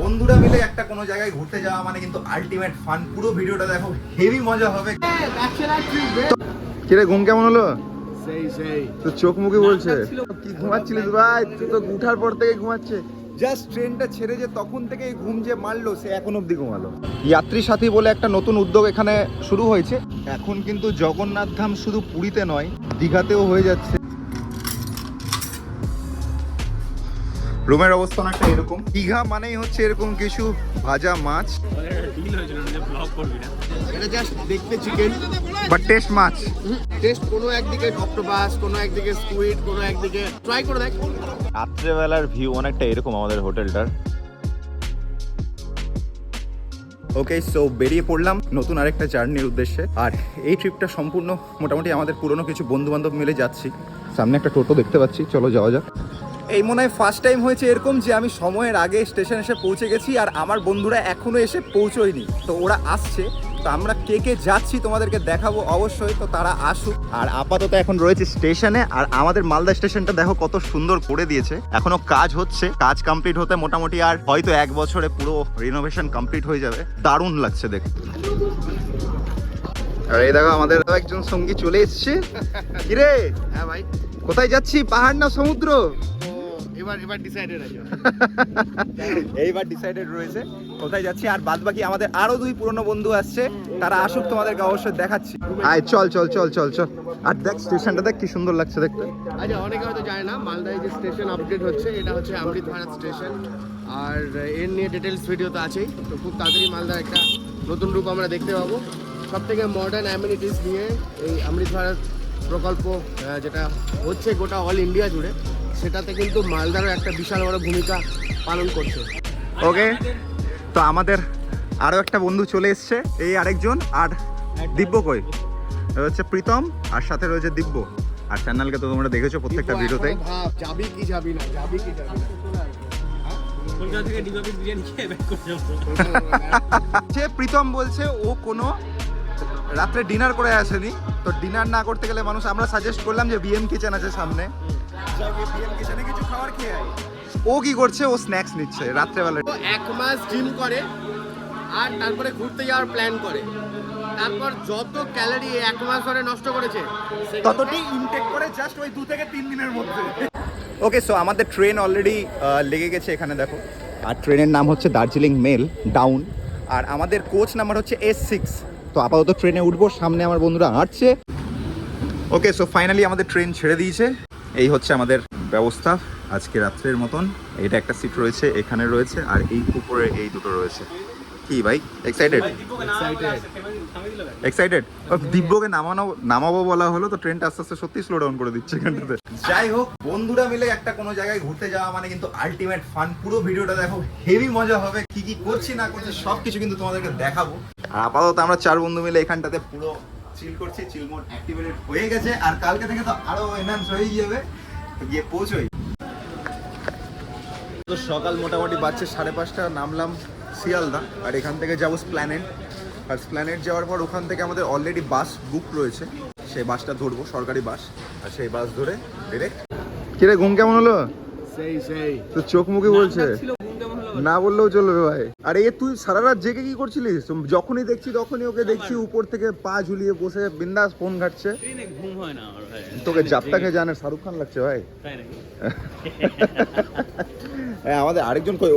বন্ধুরা মিলে একটা কোনো জায়গায় ঘুরতে যাওয়া মানে কিন্তু আলটিমেট ফান। পুরো ভিডিওটা দেখো, হেভি মজা হবে। কিরে ঘুম কেমন হলো? সেই তো চোখ মুখে বলছে কি ঘুমাচ্ছিলিস ভাই? তুই তো উঠার পর থেকে ঘুমাচ্ছে। জাস্ট ট্রেনটা ছেড়ে যে তখন থেকে ঘুম যে মারলো সে এখন অবধি ঘুমালো। যাত্রী সাথী বলে একটা নতুন উদ্যোগ এখানে শুরু হয়েছে। এখন কিন্তু জগন্নাথ ধাম শুধু পুরীতে নয়, দীঘাতেও হয়ে যাচ্ছে। রুমের অবস্থা অনেকটা এরকম। দীঘা মানেই হচ্ছে এরকম কিছু ভাজা মাছ, এটা জাস্ট দেখতে চিকেন বাট টেস্ট মাছ। টেস্ট কোনো একদিকে অক্টোপাস, কোনো একদিকে স্কুইড, কোনো একদিকে ট্রাই করে দেখ। রাত্রেবেলার ভিউ অনেকটা এরকম আমাদের হোটেলটার। ওকে, সো বেরিয়ে পড়লাম নতুন আরেকটা জার্নির উদ্দেশ্যে। আর এই ট্রিপটা সম্পূর্ণ মোটামুটি আমাদের পুরনো কিছু বন্ধু বান্ধব মিলে যাচ্ছি। সামনে একটা টোটো দেখতে পাচ্ছি, চলো যাওয়া যাক। এই মনে হয় ফার্স্ট টাইম হয়েছে এরকম যে আমি সময়ের আগে স্টেশন এসে পৌঁছে গেছি আর আমার বন্ধুরা এখনো এসে পৌঁছয়নি। তো ওরা আসছে, তো আমরা কে কে যাচ্ছি তোমাদেরকে দেখাবো অবশ্যই। তো তারা আসুক। আর আপাতত এখন রয়েছে স্টেশনে। আর আমাদের মালদা স্টেশনটা দেখো কত সুন্দর করে দিয়েছে। এখনো কাজ হচ্ছে, কাজ কমপ্লিট হতে মোটামুটি আর হয়তো 1 বছরে পুরো রিনোভেশন কমপ্লিট হয়ে যাবে। দারুণ লাগছে দেখতে। আর এই দেখো আমাদের একজন সঙ্গী চলে এসছে। কিরে হ্যাঁ ভাই, কোথায় যাচ্ছি? পাহাড় না সমুদ্র? এবার ডিসাইডেড আছে। এইবার ডিসাইডেড রয়েছে কোথায় যাচ্ছি। আর বাদ বাকি আমাদের আরো 2 পুরনো বন্ধু আসছে, তারা আসুক, তোমাদেরকে অবশ্যই দেখাচ্ছি। আয় চল চল চল চল চল। আর দেখ স্টেশনটা দেখ কি সুন্দর লাগছে দেখতে। আচ্ছা, অনেকে হয়তো জানে না মালদায় যে স্টেশন আপডেট হচ্ছে, এটা হচ্ছে অমৃত ভারত স্টেশন। আর এর নিয়ে ডিটেলস ভিডিও তো আছেই। তো খুব তাড়াতাড়ি মালদার একটা নতুন রূপ আমরা দেখতে পাবো। সব থেকে মডার্ন অ্যামিনিটিস নিয়ে এই অমৃত ভারত প্রকল্প যেটা হচ্ছে গোটা অল ইন্ডিয়া জুড়ে, সেটাতে কিন্তু মালদারও একটা বিশাল বড় ভূমিকা পালন করছে। ওকে, তো আমাদের আরো একটা বন্ধু চলে এসছে, এই আরেকজন। আর দিব্য কই? হচ্ছে প্রীতম, আর সাথে রয়েছে দিব্য। আর চ্যানেলকে তো তোমরা দেখেছো প্রত্যেকটা ভিডিওতে। ভাব যাবি কি যাবি না, যাবি কি যাবি না। কলকাতা থেকে ডিবাবি বিরিয়ানি খেয়ে ব্যাক করে যাবো। সে প্রীতম বলছে ও কোনো রাত্রে ডিনার করে আসেনি। তো ডিনার না করতে গেলে মানুষ, আমরা সাজেস্ট করলাম যে বিএম কিচেন আছে সামনে, বিএম কিচেনে কিছু খাবার খেয়ে আয়। ও কি করছে? ও স্ন্যাক্স নিচ্ছে রাত্রেবেলা। 1 মাস জিম করে আর তারপরে ঘুরতে যাওয়ার প্ল্যান করে। তারপর যত ক্যালোরি 1 মাস ধরে নষ্ট করেছে ততটি ইনটেক করে জাস্ট ওই 2 থেকে 3 দিনের মধ্যে। ওকে, সো আমাদের ট্রেন অলরেডি লেগে গেছে এখানে দেখো। আর ট্রেনের নাম হচ্ছে দার্জিলিং মেল ডাউন। আর আমাদের কোচ নাম্বার হচ্ছে S6। তো আপাতত ট্রেনে উঠবো, সামনে আমার বন্ধুরা হাঁটছে। ওকে, সো ফাইনালি আমাদের ট্রেন ছেড়ে দিয়েছে। এই হচ্ছে আমাদের ব্যবস্থা আজকে রাত্রের মতন। এটা একটা সিট রয়েছে, এখানে রয়েছে, আর এই উপরে এই দুটো রয়েছে। কি ভাই এক্সাইটেড? এক্সাইটেড। দিব্যকে নামাবো বলা হলো, তো ট্রেনটা আস্তে আস্তে সত্যি স্লো ডাউন করে দিচ্ছে এখানটাতে। যাই হোক, বন্ধুরা মিলে একটা কোনো জায়গায় ঘুরতে যাওয়া মানে কিন্তু আলটিমেট ফান। পুরো ভিডিওটা দেখো, হেভি মজা হবে। কি কি করছি না করছি সবকিছু কিন্তু তোমাদেরকে দেখাবো। আর আপাতত আমরা 4 বন্ধু মিলে এখানটাতে পুরো চিল করছি। চিল মোড অ্যাক্টিভেটেড হয়ে গেছে, আর কালকে থেকে তো আরো এনহান্স হয়ে যাবে। তো গিয়ে পৌঁছোই। তো সকাল মোটামুটি বাজছে 5:30, নামলাম শিয়ালদা। আর এখান থেকে যাবো স্প্ল্যানেড। আর স্প্ল্যানেড যাওয়ার পর ওখান থেকে আমাদের অলরেডি বাস বুক রয়েছে, সেই বাসটা ধরবো, সরকারি বাস। আর সেই বাস ধরে ডিরেক্ট। কিরে ঘুম কেমন হলো? সেই তো চোখ মুখে বলছে, না বললেও চলবে ভাই। আরে এ তুই সারা রাত জেগে কি করছিলিস? যখনই দেখছি তখনই ওকে দেখছি উপর থেকে পা ঝুলিয়ে বসে বিন্দাস ফোন ঘাটছে। ঘুম হয় না আমার ভাই। তোকে জাপটাকে জানে শাহরুখ খান লাগছে ভাই। তাই নাকি? হ্যাঁ, আমাদের আরেকজন কই?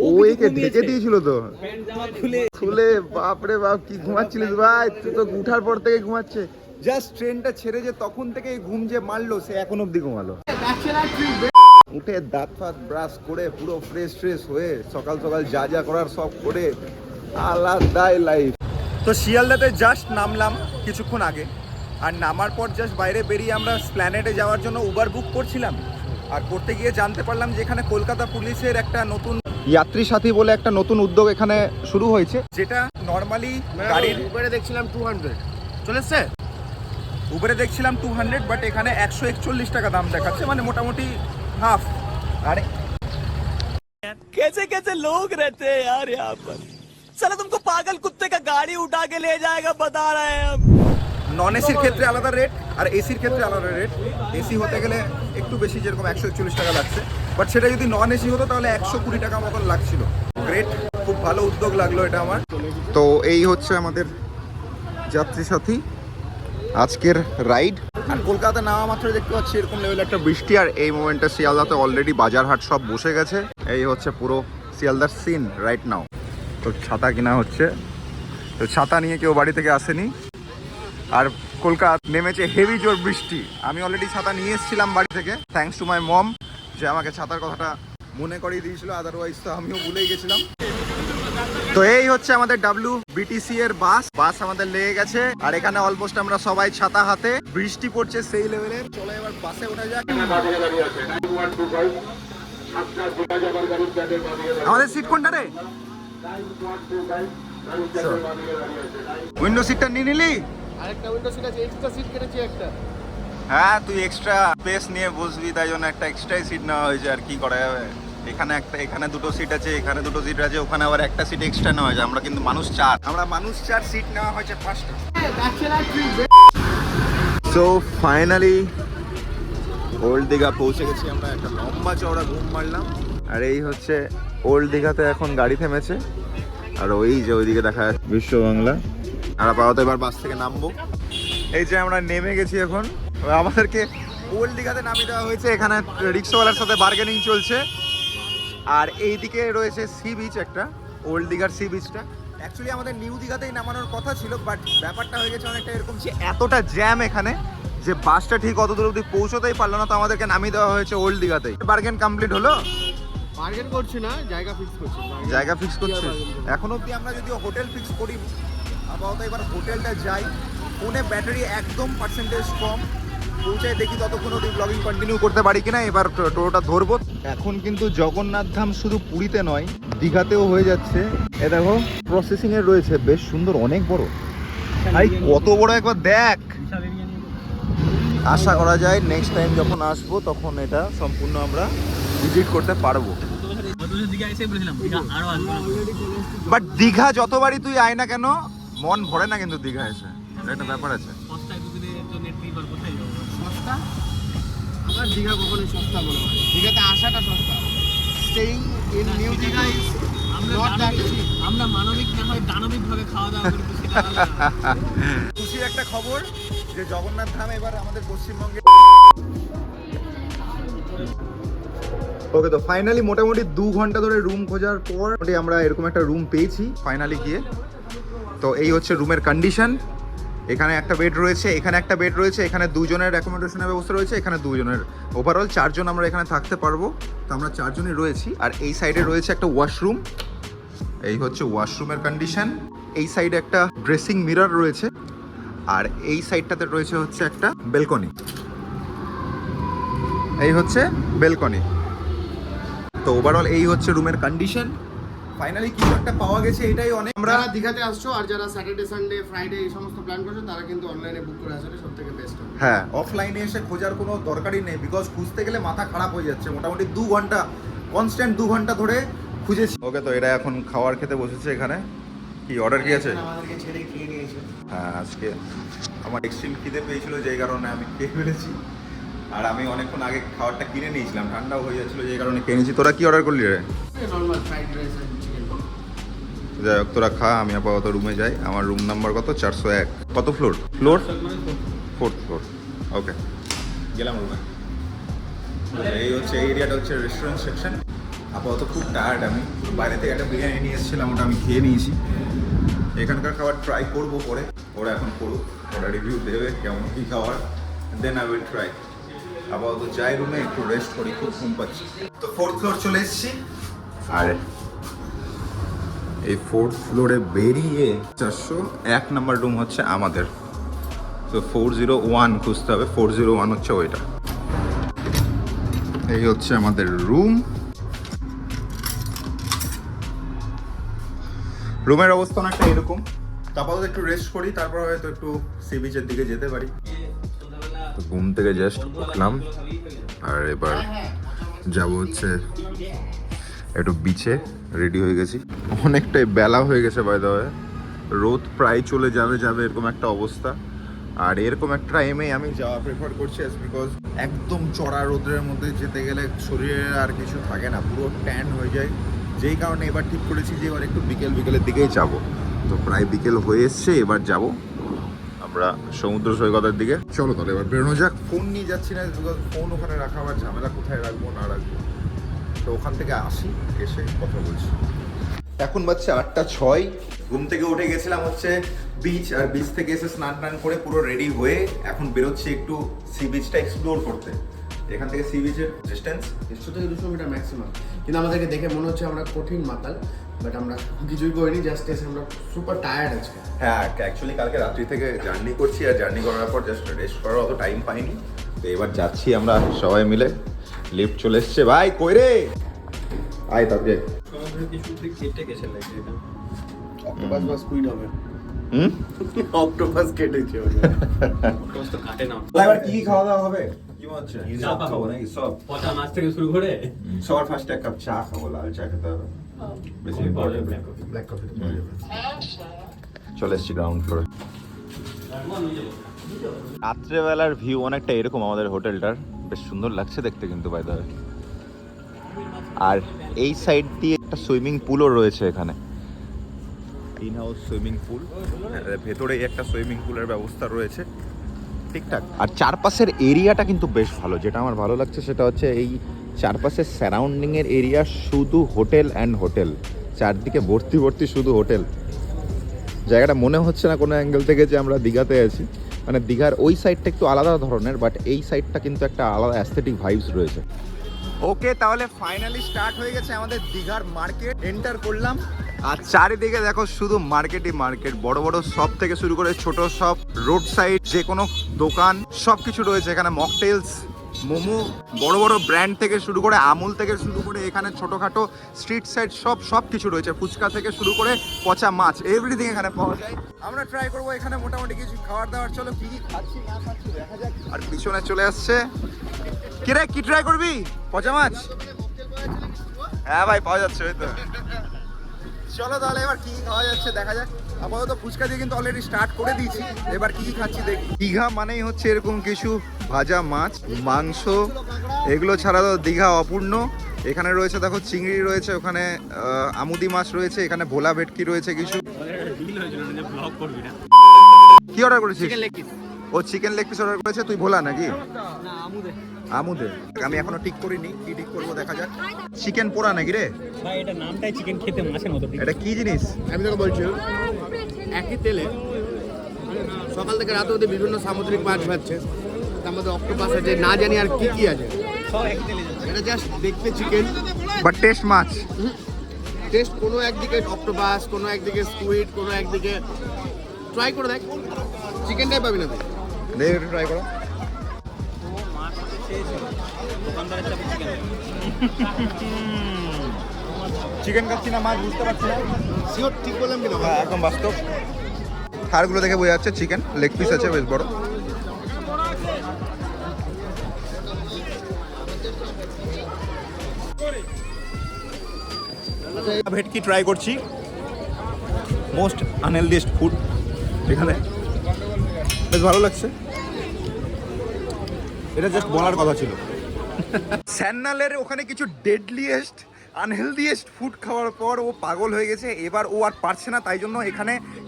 ও একে ঢেকে দিয়েছিল তো প্যান্ট জামা খুলে খুলে। বাপরে বাপ, কি ঘুমাচ্ছিলিস ভাই? তুই তো উঠার পর থেকে ঘুমাচ্ছে। জাস্ট ট্রেনটা ছেড়ে যে তখন থেকে ঘুম যে মারলো সে এখন অব্দি ঘুমালো। উঠে দাঁত ফাত ব্রাশ করে পুরো ফ্রেশ হয়ে সকাল সকাল যা যা করার সব করে আলাদাই লাইফ। তো শিয়ালদাতে জাস্ট নামলাম কিছুক্ষণ আগে। আর নামার পর জাস্ট বাইরে বেরিয়ে আমরা স্প্ল্যানেডে যাওয়ার জন্য উবার বুক করছিলাম। আর করতে গিয়ে জানতে পারলাম যে এখানে কলকাতা পুলিশের একটা নতুন যাত্রী সাথী বলে একটা নতুন উদ্যোগ এখানে শুরু হয়েছে, যেটা নর্মালি গাড়ির উপরে দেখছিলাম 200 চলে এসছে। উবেরে দেখছিলাম 200, বাট এখানে 141 টাকা দাম দেখাচ্ছে, মানে মোটামুটি হাফ। আরে कैसे कैसे लोग रहते हैं यार यहाँ पर। साला तुमको पागल कुत्ते का गाड़ी उठा के ले जाएगा, बता रहे हैं हम। নন এসির ক্ষেত্রে আলাদা রেট আর এসির ক্ষেত্রে আলাদা রেট। এসি হতে গেলে একটু বেশি, যেরকম 141 টাকা লাগছে, বাট সেটা যদি নন এসি হতো তাহলে 120 টাকা মতন লাগছিল। গ্রেট, খুব ভালো উদ্যোগ লাগলো এটা আমার। তো এই হচ্ছে আমাদের যাত্রী সাথী আজকের রাইড। আর কলকাতা নামা মাত্র দেখতে পাচ্ছি এরকম লেভেলে একটা বৃষ্টি, আর এই মোমেন্টে শিয়ালদাতে অলরেডি বাজার হাট সব বসে গেছে। এই হচ্ছে পুরো শিয়ালদার সিন রাইট নাও। তো ছাতা কিনা হচ্ছে, তো ছাতা নিয়ে কেউ বাড়ি থেকে আসেনি। আর কলকাতা নেমেছে হেভি জোর বৃষ্টি। আমি অলরেডি ছাতা নিয়ে এসেছিলাম বাড়ি থেকে, থ্যাঙ্কস টু মাই মম, যে আমাকে ছাতার কথাটা মনে করিয়ে দিয়েছিল, আদারওয়াইজ তো আমিও ভুলেই গেছিলাম। তো এই হচ্ছে আমাদের WBTC এর বাস আমাদের লেগে গেছে, আর এখানে অলমোস্ট আমরা সবাই ছাতা হাতে, বৃষ্টি পড়ছে সেই লেভেলের। চলো এবার বাসে ওঠা যাক। আমাদের সিট কোনটা রে? উইন্ডো সিটটা নিয়ে নিলি? আরেকটা উইন্ডো সিট আছে, এক্সট্রা সিট কেটেছি একটা। হ্যাঁ, তুই এক্সট্রা স্পেস নিয়ে বসবি, তাই জন্য একটা এক্সট্রাই সিট নেওয়া হয়েছে। আর কি করা যাবে, এখানে দুটো সিট আছে, এখানে দুটো সিট আছে, ওখানে আবার একটা সিট এক্সট্রা নেওয়া হয়েছে। আমরা কিন্তু মানুষ 4, আমরা মানুষ 4, সিট নেওয়া হয়েছে 5টা। সো ফাইনালি ওল্ড দীঘা পৌঁছে গেছি আমরা। একটা লম্বা চওড়া ঘুম মারলাম। আর এই হচ্ছে ওল্ড দীঘাতে এখন গাড়ি থেমেছে, আর ওই যে ওইদিকে দেখা যাচ্ছে বিশ্ব বাংলা। আর আপাতত এবার বাস থেকে নামবো। এই যে আমরা নেমে গেছি এখন, আমাদেরকে ওল্ড দীঘাতে নামিয়ে দেওয়া হয়েছে। এখানে রিক্সাওয়ালার সাথে বার্গেনিং চলছে। আর এইদিকে রয়েছে সি বিচ, একটা ওল্ড দীঘার সি বিচটা। অ্যাকচুয়ালি আমাদের নিউ দীঘাতেই নামানোর কথা ছিল, বাট ব্যাপারটা হয়ে গেছে অনেকটা এরকম যে এতটা জ্যাম এখানে যে বাসটা ঠিক অত দূর অব্দি পৌঁছতেই পারলো না। তো আমাদেরকে নামিয়ে দেওয়া হয়েছে ওল্ড দীঘাতেই। বার্গেন কমপ্লিট হলো? বার্গেন করছি না, জায়গা ফিক্স করছি। জায়গা ফিক্স করছি এখন অব্দি। আমরা যদি হোটেল ফিক্স করি, আপাতত এবার হোটেলটা যাই। ফোনে ব্যাটারি একদম পার্সেন্টেজ কম, পৌঁছায় দেখি ততক্ষণ অব্দি ব্লগিং কন্টিনিউ করতে পারি কিনা। এবার টোটোটা ধরবো। এখন কিন্তু জগন্নাথ ধাম শুধু পুরীতে নয়, দীঘাতেও হয়ে যাচ্ছে। এ দেখো প্রসেসিং এর রয়েছে, বেশ সুন্দর, অনেক বড়। ভাই কত বড় একবার দেখ। আশা করা যায় নেক্সট টাইম যখন আসবো তখন এটা সম্পূর্ণ আমরা ভিজিট করতে পারবো। বাট দীঘা যতবারই তুই আয় না কেন, মন ভরে না কিন্তু দীঘা এসে, একটা ব্যাপার আছে। সস্তা? আমার দীঘা কখনোই সস্তা মনে হয়। দীঘাতে আসাটা সস্তা, staying in new Digha is not that cheap. আমরা মানবিক না হয় দানবিক ভাবে খাওয়া দাওয়া করি, তো সেটা আলাদা। খুশির একটা খবর যে জগন্নাথ ধাম এবার আমাদের পশ্চিমবঙ্গে। ওকে, তো ফাইনালি মোটামুটি 2 ঘন্টা ধরে রুম খোঁজার পর আমরা এরকম একটা রুম পেয়েছি ফাইনালি গিয়ে। তো এই হচ্ছে রুমের কন্ডিশন। এখানে একটা বেড রয়েছে, এখানে একটা বেড রয়েছে, এখানে 2 জনের অ্যাকোমোডেশনের ব্যবস্থা রয়েছে, এখানে 2 জনের, ওভারঅল 4 জন আমরা এখানে থাকতে পারবো। তো আমরা 4 জনই রয়েছি। আর এই সাইডে রয়েছে একটা ওয়াশরুম। এই হচ্ছে ওয়াশরুমের কন্ডিশন। এই সাইডে একটা ড্রেসিং মিরর রয়েছে, আর এই সাইডটাতে রয়েছে হচ্ছে একটা বেলকনি। এই হচ্ছে বেলকনি। তো ওভারঅল এই হচ্ছে রুমের কন্ডিশন। ফাইনালি কিছু একটা পাওয়া গেছে, এটাই অনেক। আমরা যারা দীঘাতে আসছো আর যারা স্যাটারডে সানডে ফ্রাইডে এই সমস্ত প্ল্যান করছো, তারা কিন্তু অনলাইনে বুক করে আসলে সব থেকে বেস্ট হবে। হ্যাঁ, অফলাইনে এসে খোঁজার কোনো দরকারই নেই, বিকজ খুঁজতে গেলে মাথা খারাপ হয়ে যাচ্ছে। মোটামুটি 2 ঘন্টা কনস্ট্যান্ট 2 ঘন্টা ধরে খুঁজেছি। ওকে, তো এরা এখন খাওয়ার খেতে বসেছে। এখানে কি অর্ডার কি আছে? আমাদেরকে ছেড়ে খেয়ে নিয়েছে। হ্যাঁ, আজকে আমার এক্সট্রিম খিদে পেয়েছিল, যেই কারণে আমি খেয়ে ফেলেছি। আর আমি অনেকক্ষণ আগে খাবারটা কিনে নিয়েছিলাম, ঠান্ডাও হয়ে যাচ্ছিল, যেই কারণে খেয়ে নিয়েছি। তোরা কি অর্ডার করলি রে? নরমাল ফ্রাইড রাইস আর চিকেন। যাই হোক, তোরা খা, আমি আপাতত রুমে যাই। আমার রুম নাম্বার কত? 401। কত ফ্লোর? 4th floor. ওকে, গেলাম রুমে। এই হচ্ছে এই এরিয়াটা হচ্ছে রেস্টুরেন্ট সেকশন। আপাতত খুব টায়ার্ড আমি। বাইরে থেকে একটা বিরিয়ানি নিয়ে এসেছিলাম, ওটা আমি খেয়ে নিয়েছি। এখানকার খাবার ট্রাই করবো পরে, ওরা এখন করুক, ওরা রিভিউ দেবে কেমন কী খাবার, দেন আই উইল ট্রাই। আপাতত যাই রুমে, একটু রেস্ট করি, খুব ঘুম পাচ্ছি। তো 4th ফ্লোর চলে এসেছি। আর এই 4th ফ্লোরে বেরিয়ে 401 নাম্বার রুম হচ্ছে আমাদের। তো 401 খুঁজতে হবে, 401 হচ্ছে ওইটা। এই হচ্ছে আমাদের রুম। রুমের অবস্থা অনেকটা এরকম। তারপর একটু রেস্ট করি, তারপর হয়তো একটু সি বিচের দিকে যেতে পারি। তো ঘুম থেকে জাস্ট উঠলাম, আর এবার যাবো হচ্ছে একটু বিচে। রেডি হয়ে গেছি, অনেকটাই বেলা হয়ে গেছে বাই দ্য ওয়ে। রোদ প্রায় চলে যাবে এরকম একটা অবস্থা। আর এরকম একটা টাইমে আমি যাওয়া প্রেফার করছি বিকজ একদম চড়া রোদ্রের মধ্যে যেতে গেলে শরীরে আর কিছু থাকে না, পুরো ট্যান হয়ে যায়। যেই কারণে এবার ঠিক করেছি যে এবার একটু বিকেলের দিকেই যাব। তো প্রায় বিকেল হয়ে এসছে, এবার যাব আমরা সমুদ্র সৈকতের দিকে। চলো তাহলে এবার বেরোনো যাক। ফোন নিয়ে যাচ্ছি না বিকজ ফোন ওখানে রাখা আবার ঝামেলা, কোথায় রাখবো না রাখবো। তো ওখান থেকে আসি, এসে কথা বলছি। এখন বাজছে 8:06। ঘুম থেকে উঠে গেছিলাম হচ্ছে বিচ, আর বিচ থেকে এসে স্নান টান করে পুরো রেডি হয়ে এখন বেরোচ্ছি একটু সি বিচটা এক্সপ্লোর করতে। এখান থেকে সি বিচের ডিস্টেন্স 100 থেকে 200 মিটার ম্যাক্সিমাম। কিন্তু আমাদেরকে দেখে মনে হচ্ছে আমরা কঠিন মাতাল, বাট আমরা কিছুই করিনি, জাস্ট এসে আমরা সুপার টায়ার্ড আজকে। হ্যাঁ, অ্যাকচুয়ালি কালকে রাত্রি থেকে জার্নি করছি, আর জার্নি করার পর জাস্ট রেস্ট করার অত টাইম পাইনি। তো এবার যাচ্ছি আমরা সবাই মিলে। লিফট চলে এসছে। ভাই কই রে? আয় তাকে অক্টোপাস বা স্কুইড হবে। হুম, অক্টোপাস কেটেছে ওটা। তো কাটে না। এবার কি খাওয়া দাওয়া হবে? কি মনে হচ্ছে? চা খাবো নাকি সব? পচা মাছ থেকে শুরু করে সবার ফার্স্টে এক কাপ চা খাবো, লাল চা খেতে হবে। বেশি ইম্পর্টেন্ট। ব্ল্যাক কফি তো পাওয়া যাবে। চলে এসছি গ্রাউন্ড ফ্লোরে। রাত্রেবেলার ভিউ অনেকটা এরকম আমাদের হোটেলটার, বেশ সুন্দর লাগছে দেখতে কিন্তু বাই দ্য ওয়ে। আর এই সাইড দিয়ে একটা সুইমিং পুলও রয়েছে এখানে, ইন হাউস সুইমিং পুল। ভেতরেই একটা সুইমিং পুলের ব্যবস্থা রয়েছে, ঠিকঠাক। আর চারপাশের এরিয়াটা কিন্তু বেশ ভালো। যেটা আমার ভালো লাগছে সেটা হচ্ছে এই চারপাশের সারাউন্ডিংয়ের এরিয়া শুধু হোটেল অ্যান্ড হোটেল, চারদিকে ভর্তি ভর্তি শুধু হোটেল। জায়গাটা মনে হচ্ছে না কোনো অ্যাঙ্গেল থেকে যে আমরা দীঘাতে আছি। মানে দীঘার ওই সাইডটা একটু আলাদা ধরনের, বাট এই সাইডটা কিন্তু একটা আলাদা অ্যাস্থেটিক ভাইবস রয়েছে। ওকে, তাহলে ফাইনালি স্টার্ট হয়ে গেছে আমাদের দীঘার মার্কেট। এন্টার করলাম আর চারিদিকে দেখো শুধু মার্কেটই মার্কেট। বড় বড় শপ থেকে শুরু করে ছোট শপ, রোড সাইড যে কোনো দোকান সব কিছু রয়েছে এখানে। মকটেলস, মোমো, বড় বড় ব্র্যান্ড থেকে শুরু করে আমুল থেকে শুরু করে এখানে ছোটোখাটো স্ট্রিট সাইড সব কিছু রয়েছে। ফুচকা থেকে শুরু করে পচা মাছ, এভরিথিং এখানে পাওয়া যায়। আমরা ট্রাই করবো এখানে মোটামুটি কিছু খাবার দাবার। চলো কি কি খাচ্ছি না খাচ্ছি দেখা যাক। আর পিছনে চলে আসছে কিরে, কি ট্রাই করবি? পচা মাছ? হ্যাঁ ভাই, পাওয়া যাচ্ছে। ওই তো চলো তাহলে এবার কি খাওয়া যাচ্ছে দেখা যাক। আপাতত ফুচকা দিয়ে কিন্তু অলরেডি স্টার্ট করে দিয়েছি, এবার কি কি খাচ্ছি দেখি। দীঘা মানেই হচ্ছে এরকম কিছু ভাজা মাছ, মাংস, এগুলো ছাড়া তো দীঘা অপূর্ণ। এখানে রয়েছে দেখো চিংড়ি রয়েছে, ওখানে আমুদি মাছ রয়েছে, এখানে ভোলা ভেটকি রয়েছে কিছু। কি অর্ডার করেছিস? ও চিকেন লেগ পিস অর্ডার করেছে। তুই ভোলা নাকি? আমুদে। আমি এখনো ঠিক করিনি, কি ঠিক করবো দেখা যাক। চিকেন পোড়া নাকি রে? ভাই এটা নামটাই চিকেন খেতে মাছের মতো। এটা কি জিনিস? আমি তোকে বলছি, একই তেলে সকাল থেকে রাত অবধি বিভিন্ন সামুদ্রিক মাছ ভাজছে। তার মধ্যে অক্টোপাস আছে, না জানি আর কি কি আছে। সব একই তেলে যাচ্ছে। এটা জাস্ট দেখতে চিকেন, বাট টেস্ট মাছ। টেস্ট কোনো একদিকে অক্টোপাস, কোনো একদিকে স্কুইড, কোনো একদিকে। ট্রাই করে দেখ, চিকেনটাই পাবি না তুই। দেখ একটু ট্রাই করো। মাছ হতে চেয়েছিল দোকানদারের চাপে চিকেন। চিকেন খাচ্ছি না মাছ বুঝতে পারছি না। শিওর ঠিক বললাম কিনা? হ্যাঁ, একদম বাস্তব। হাড়গুলো দেখে বোঝা যাচ্ছে চিকেন লেগ পিস আছে বেশ বড়। ভেটকি ট্রাই করছি, মোস্ট আনহেলদিয়েস্ট ফুড এখানে। বেশ ভালো লাগছে। এটা জাস্ট বলার কথা ছিল। স্যান্নালের ওখানে কিছু ডেডলিয়েস্ট আনহেলদিয়েস্ট ফুড খাওয়ার পর ও পাগল হয়ে গেছে। এবার ও আর পারছে না, তাই জন্য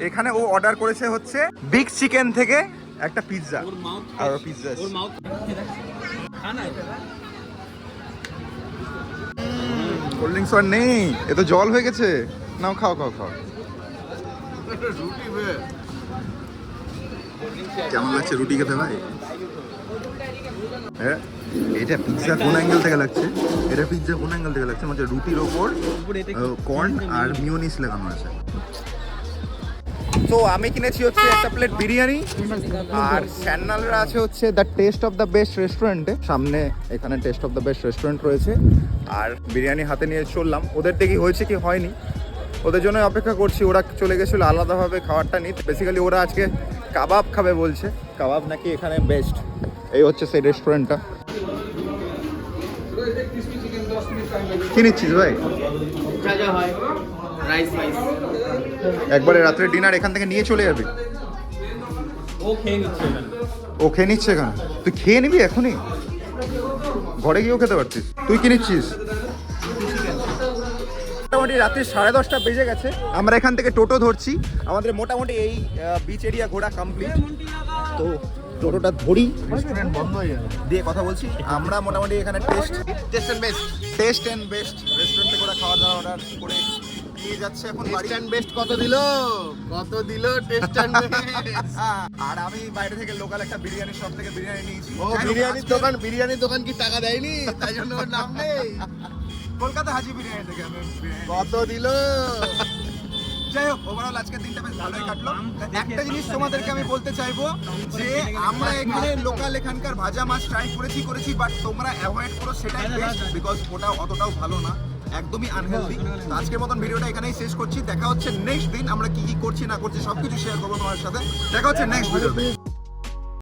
এখানে ও অর্ডার করেছে হচ্ছে বিগ চিকেন থেকে একটা পিৎজা। আর পিৎজা ওর মাউথ খানা কোল্ড ড্রিঙ্কস আর নেই, এ তো জল হয়ে গেছে। নাও খাও খাও খাও। রুটি হয়ে কেমন লাগছে রুটি খেতে ভাই? হ্যাঁ, এটা পিৎজা কোন অ্যাঙ্গেল থেকে লাগছে? এটা পিৎজা কোন অ্যাঙ্গেল থেকে লাগছে? মানে রুটির ওপর কর্ন আর মিওনিস লাগানো আছে। তো আমি কিনেছি হচ্ছে একটা প্লেট বিরিয়ানি, আর স্যান্নালরা আছে হচ্ছে the test of the best রেস্টুরেন্টে। সামনে এখানে test of the best restaurant রয়েছে, আর বিরিয়ানি হাতে নিয়ে চললাম। ওদের দেখি হয়েছে কি হয়নি, ওদের জন্য অপেক্ষা করছি। ওরা চলে গেছিলো আলাদাভাবে খাবারটা নিতে। বেসিক্যালি ওরা আজকে কাবাব খাবে বলছে, কাবাব নাকি এখানে বেস্ট। এই হচ্ছে সেই রেস্টুরেন্টটা। কি নিচ্ছিস ভাই? যা যা হয়, রাইস ফাইস। একবারে রাত্রে ডিনার এখান থেকে নিয়ে চলে যাবি? ও খেয়ে নিচ্ছে এখানে। ও খেয়ে নিচ্ছে এখানে? তুই খেয়ে নিবি এখনই? ঘরে গিয়েও খেতে পারতিস। তুই কি নিচ্ছিস? মোটামুটি রাত্রি 10:30 বেজে গেছে। আমরা এখান থেকে টোটো ধরছি। আমাদের মোটামুটি এই বিচ এরিয়া ঘোরা কমপ্লিট। তো টোটোটা ধরি, রেস্টুরেন্ট বন্ধ হয়ে যাবে। দিয়ে কথা বলছি। আমরা মোটামুটি এখানে টেস্ট অ্যান্ড বেস্ট রেস্টুরেন্টে করে খাওয়া দাওয়া অর্ডার করে নিয়ে যাচ্ছে এখন বাড়ি। টেস্ট অ্যান্ড বেস্ট কত দিল টেস্ট অ্যান্ড বেস্ট। আর আমি বাইরে থেকে লোকাল একটা বিরিয়ানি শপ থেকে বিরিয়ানি নিয়েছি। ও বিরিয়ানির দোকান কি টাকা দেয়নি তাই জন্য ওর নাম নেই? কলকাতা হাজি বিরিয়ানি থেকে আমি বিরিয়ানি কত দিল? যাই হোক, ওভারঅল আজকের দিনটা বেশ ভালোই কাটলো। একটা জিনিস তোমাদেরকে আমি বলতে চাইবো যে আমরা এখানে লোকাল এখানকার ভাজা মাছ ট্রাই করেছি, বাট তোমরা অ্যাভয়েড করো, সেটাই বেস্ট, বিকজ ওটা অতটাও ভালো না, একদমই আনহেলদি। আজকের মতন ভিডিওটা এখানেই শেষ করছি। দেখা হচ্ছে নেক্সট দিন আমরা কি করছি না করছি সবকিছু শেয়ার করবো তোমার সাথে। দেখা হচ্ছে নেক্সট ভিডিওতে।